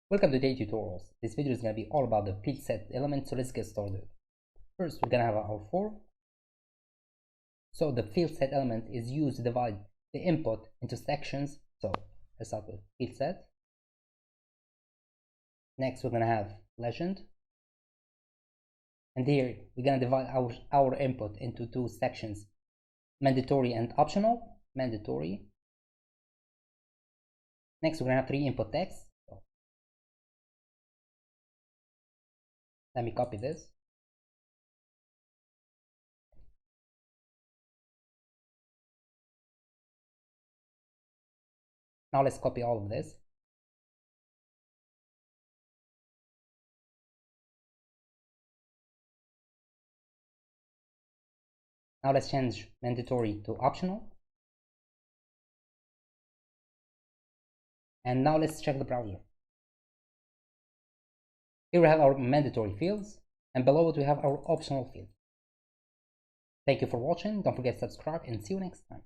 Welcome to Day Tutorials. This video is going to be all about the Fieldset element, so let's get started. First, we're going to have our for. So the Fieldset element is used to divide the input into sections. So let's start with Fieldset. Next, we're going to have legend. And here, we're going to divide our input into two sections, mandatory and optional. Mandatory. Next, we're going to have three input texts. Let me copy this. Now let's copy all of this. Now let's change mandatory to optional. And now let's check the browser. Here we have our mandatory fields, and below it we have our optional fields. Thank you for watching. Don't forget to subscribe, and see you next time.